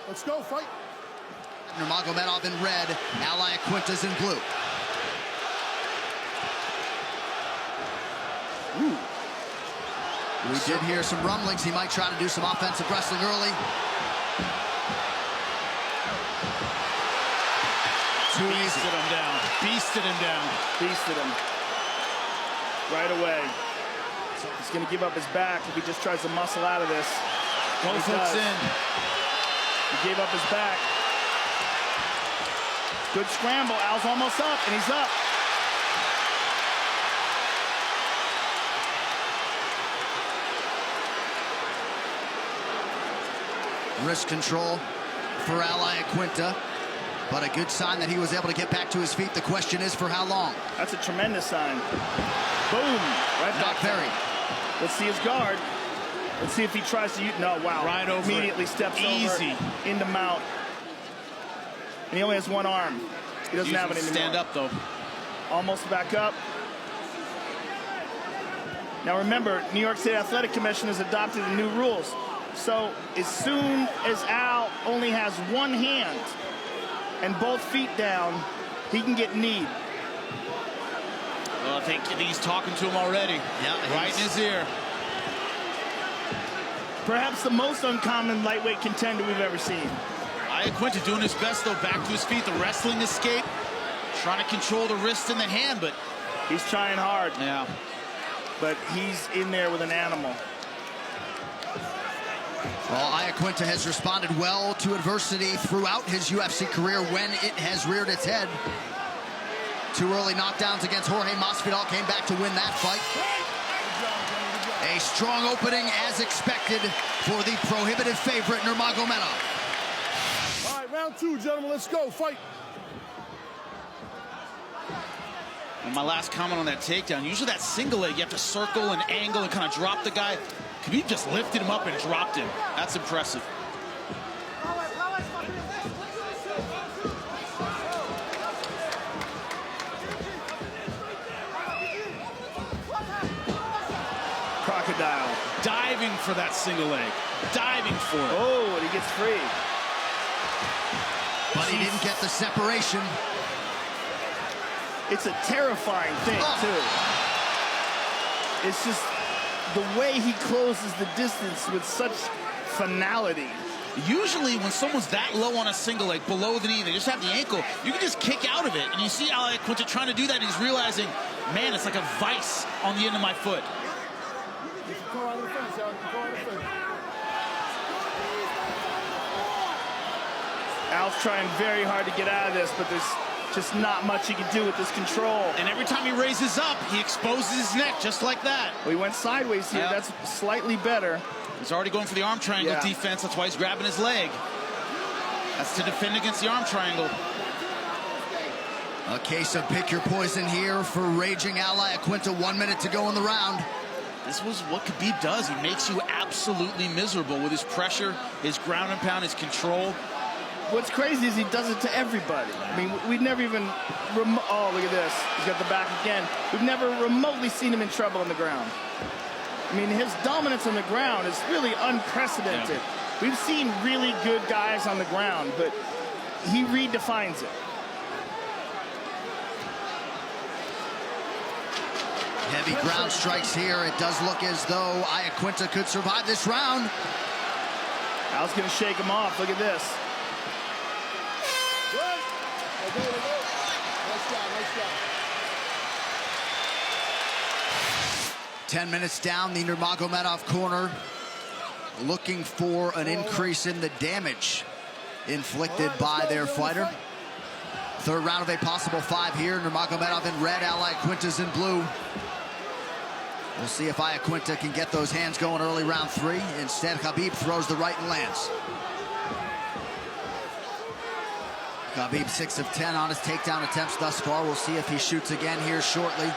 Let's go, fight. Nurmagomedov in red, Al Iaquinta's in blue. Ooh. We did hear some rumblings. He might try to do some offensive wrestling early. Too easy. Beasted him down. Beasted him down. Beasted him. Right away. He's going to give up his back if he just tries to muscle out of this. Both hooks in. He gave up his back. Good scramble. Al's almost up, and he's up. Wrist control for Al Iaquinta, but a good sign that he was able to get back to his feet. The question is, for how long? That's a tremendous sign. Boom! Right Not back. very. Let's see his guard. Let's see if he tries to use. No, wow. Right over. Immediately steps Easy. over into mount. And he only has one arm. He doesn't have it anymore. Stand up, though. Almost back up. Now remember, New York State Athletic Commission has adopted the new rules. So as soon as Al only has one hand and both feet down, he can get kneed. Well, I think he's talking to him already. Yeah, right in his ear. Perhaps the most uncommon lightweight contender we've ever seen. Iaquinta doing his best, though, back to his feet. The wrestling escape. Trying to control the wrist and the hand, but... He's trying hard. Yeah. But he's in there with an animal. Well, Iaquinta has responded well to adversity throughout his UFC career when it has reared its head. 2 early knockdowns against Jorge Masvidal, came back to win that fight. A strong opening, as expected, for the prohibitive favorite, Nurmagomedov. All right, round 2, gentlemen. Let's go, fight. And my last comment on that takedown, usually that single leg, you have to circle and angle and kind of drop the guy. Khabib just lifted him up and dropped him. That's impressive. Crocodile. Diving for that single leg. Diving for it. Oh, and he gets free. But he didn't get the separation. It's a terrifying thing, too. It's just the way he closes the distance with such finality. Usually when someone's that low on a single leg, below the knee, they just have the ankle, you can just kick out of it. And you see Al Iaquinta trying to do that, and he's realizing, man, it's like a vice on the end of my foot. Al's trying very hard to get out of this, but there's just not much he can do with this control. And every time he raises up, he exposes his neck just like that. Well, he went sideways here. That's slightly better. He's already going for the arm triangle defense. That's why he's grabbing his leg. That's to defend against the arm triangle. A case of pick your poison here for raging Al Iaquinta. 1 minute to go in the round. This was what Khabib does. He makes you absolutely miserable with his pressure, his ground and pound, his control. What's crazy is he does it to everybody. I mean, we've never even... Oh, look at this. He's got the back again. We've never remotely seen him in trouble on the ground. I mean, his dominance on the ground is really unprecedented. Yeah. We've seen really good guys on the ground, but he redefines it. Heavy ground strikes here. It does look as though Iaquinta could survive this round. Al's going to shake him off. Look at this. Good. Nice job, nice job. 10 minutes down, the Nurmagomedov corner looking for an increase in the damage inflicted by their fighter. 3rd round of a possible 5 here. Nurmagomedov in red, Al Iaquinta's in blue. We'll see if Iaquinta can get those hands going early round 3. Instead, Khabib throws the right and lands. Khabib 6 of 10 on his takedown attempts thus far. We'll see if he shoots again here shortly.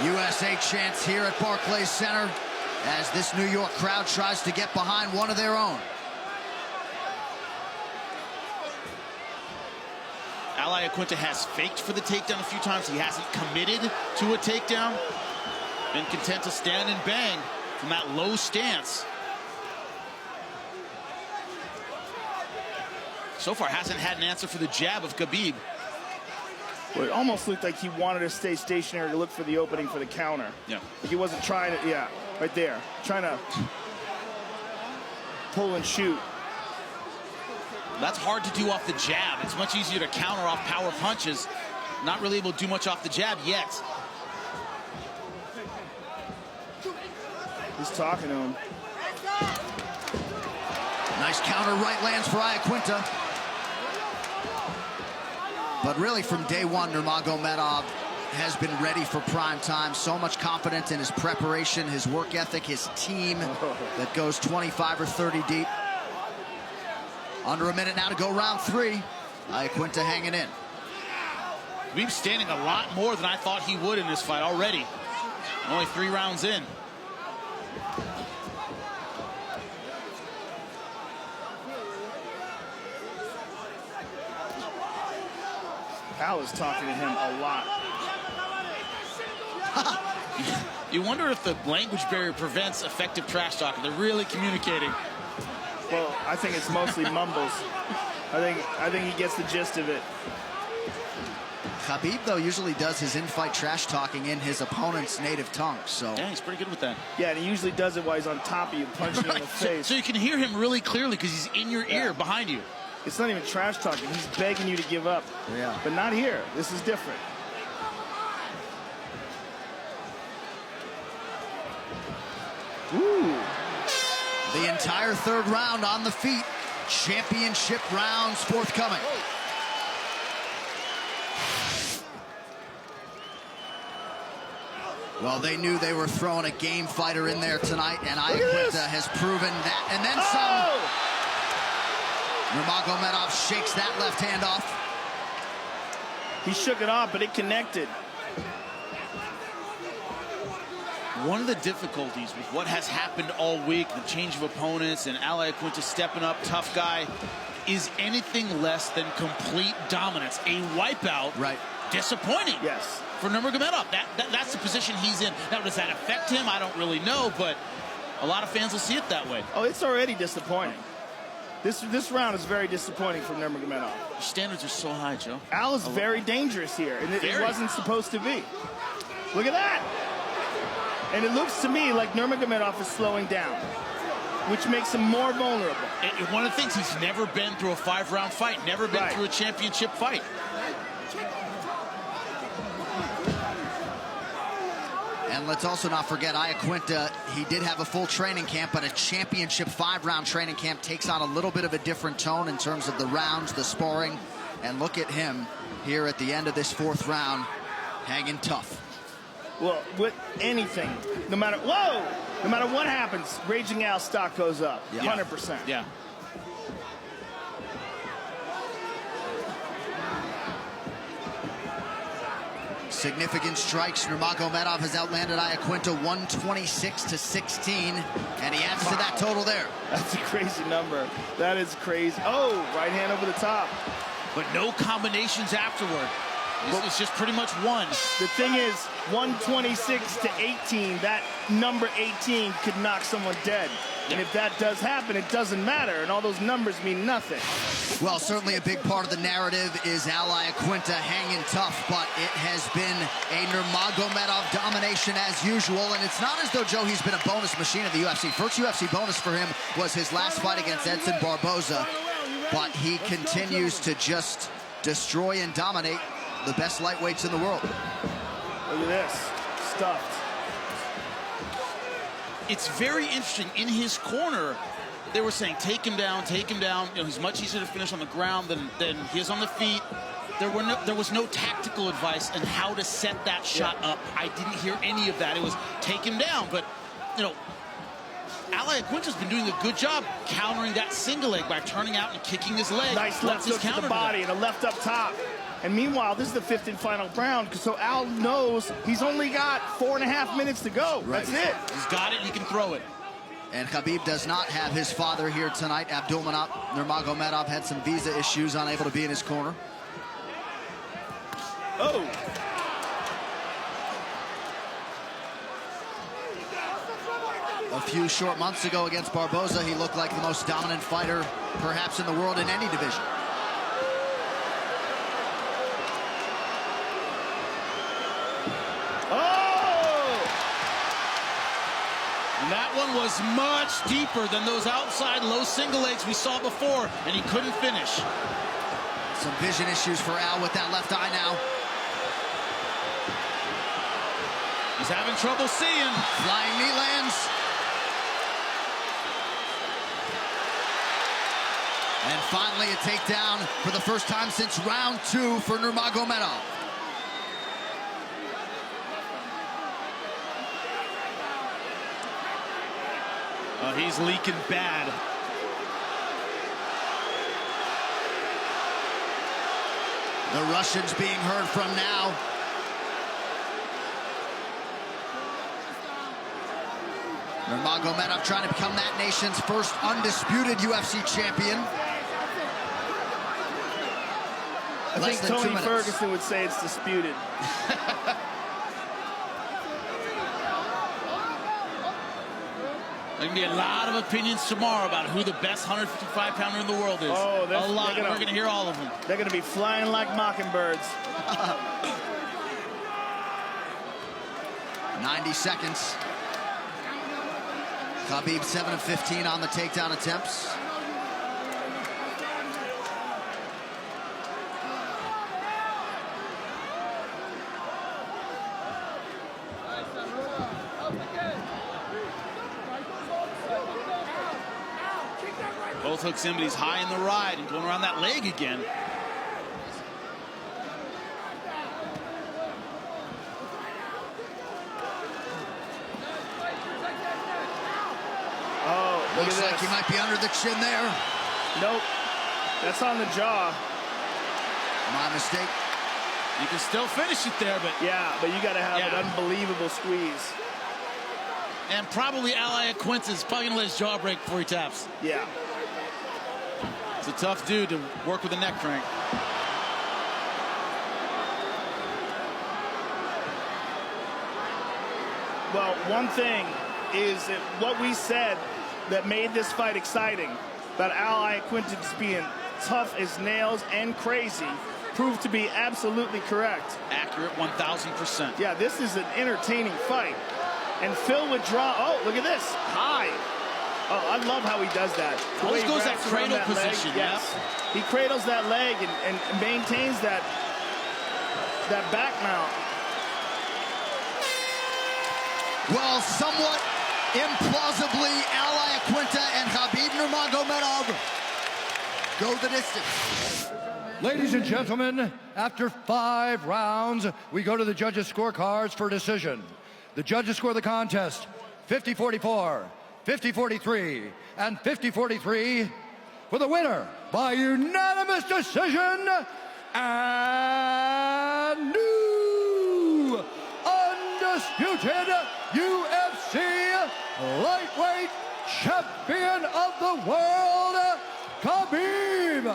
USA chants here at Barclays Center as this New York crowd tries to get behind one of their own. Al Iaquinta has faked for the takedown a few times. He hasn't committed to a takedown. Been content to stand and bang from that low stance. so far hasn't had an answer for the jab of Khabib. Well, it almost looked like he wanted to stay stationary to look for the opening for the counter. Yeah. Like he wasn't trying to, yeah, right there. Trying to pull and shoot. That's hard to do off the jab. It's much easier to counter off power punches. Not really able to do much off the jab yet. He's talking to him. Nice counter right lands for Iaquinta. But really, from day one, Nurmagomedov has been ready for prime time. So much confidence in his preparation, his work ethic, his team that goes 25 or 30 deep. Under a minute now to go round 3. Iaquinta hanging in. Khabib's standing a lot more than I thought he would in this fight already. Only 3 rounds in. Al is talking to him a lot. You wonder if the language barrier prevents effective trash talk. They're really communicating. Well, I think it's mostly mumbles. I think he gets the gist of it. Khabib, though, usually does his in-fight trash talking in his opponent's native tongue. So yeah, he's pretty good with that. Yeah, and he usually does it while he's on top of you, punching you in the face. So you can hear him really clearly because he's in your ear behind you. It's not even trash talking. He's begging you to give up. Yeah. But not here. This is different. Ooh. the entire third round on the feet. Championship rounds forthcoming. Well, they knew they were throwing a game fighter in there tonight, and Iaquinta has proven that. And then some. Nurmagomedov shakes that left hand off. He shook it off, but it connected. One of the difficulties with what has happened all week, the change of opponents and Iaquinta stepping up, tough guy, is anything less than complete dominance. A wipeout. Right. Disappointing. Yes. For Nurmagomedov. That's the position he's in. Now, does that affect him? I don't really know, but a lot of fans will see it that way. Oh, it's already disappointing. This round is very disappointing for Nurmagomedov. Your standards are so high, Joe. Al is very dangerous here, and it wasn't supposed to be. Look at that. And it looks to me like Nurmagomedov is slowing down, which makes him more vulnerable. One of the things, he's never been through a 5-round fight, never been through a championship fight. And let's also not forget, Iaquinta, he did have a full training camp, but a championship 5-round training camp takes on a little bit of a different tone in terms of the rounds, the sparring. And look at him here at the end of this 4th round, hanging tough. Well, with anything, no matter what happens, Raging Al's stock goes up, 100%. Yeah. Significant strikes. Nurmagomedov has outlanded Iaquinta 126-16, and he adds to that total there. That's a crazy number. That is crazy. Oh, right hand over the top. But no combinations afterward. It's just pretty much one. The thing is, 126-18, that number 18 could knock someone dead. And if that does happen, it doesn't matter, and all those numbers mean nothing. Well, certainly a big part of the narrative is Iaquinta hanging tough, but it has been a Nurmagomedov domination as usual, and it's not as though, Joe, he's been a bonus machine of the UFC. First UFC bonus for him was his last fight against Edson Barboza, but he continues to just destroy and dominate the best lightweights in the world. Look at this, stuffed. It's very interesting. In his corner, they were saying, take him down, take him down. You know, he's much easier to finish on the ground than he is on the feet. There was no tactical advice on how to set that shot up. I didn't hear any of that. It was take him down. But, you know, Iaquinta's been doing a good job countering that single leg by turning out and kicking his leg. Nice left hook to the body and a left up top. And meanwhile, this is the 5th and final round, so Al knows he's only got 4.5 minutes to go. Right. That's it. He's got it, he can throw it. And Khabib does not have his father here tonight. Abdulmanap Nurmagomedov had some visa issues, unable to be in his corner. Oh. A few short months ago against Barboza, he looked like the most dominant fighter perhaps in the world in any division. That one was much deeper than those outside low single legs we saw before, and he couldn't finish. Some vision issues for Al with that left eye now. He's having trouble seeing. Flying knee lands. And finally a takedown for the first time since round 2 for Nurmagomedov. Oh, he's leaking bad. The Russians being heard from now. Nurmagomedov trying to become that nation's first undisputed UFC champion. I think Tony Ferguson would say it's disputed. There can be a lot of opinions tomorrow about who the best 155-pounder in the world is. Oh, a lot. We're going to hear all of them. They're going to be flying like mockingbirds. 90 seconds. Khabib 7 of 15 on the takedown attempts. Both hooks in, but he's high in the ride and going around that leg again. Oh, looks like he might be under the chin there. Nope. That's on the jaw. My mistake. You can still finish it there, but... Yeah, but you got to have an unbelievable squeeze. And probably Al Iaquinta's probably going to let his jaw break before he taps. Yeah. It's a tough dude to work with a neck crank. Well, one thing is that what we said that made this fight exciting about Al Iaquinta just being tough as nails and crazy proved to be absolutely correct. Accurate 1,000%. Yeah, this is an entertaining fight. And Phil would draw. Oh, look at this. High. Oh, I love how he does that. Always goes that cradle position. Yes. He cradles that leg and maintains that back mount. Well, somewhat implausibly, Al Iaquinta and Khabib Nurmagomedov go the distance. Ladies and gentlemen, after 5 rounds, we go to the judges' scorecards for decision. The judges score the contest 50-44, 50-43, and 50-43 for the winner by unanimous decision and new undisputed UFC lightweight champion of the world, Khabib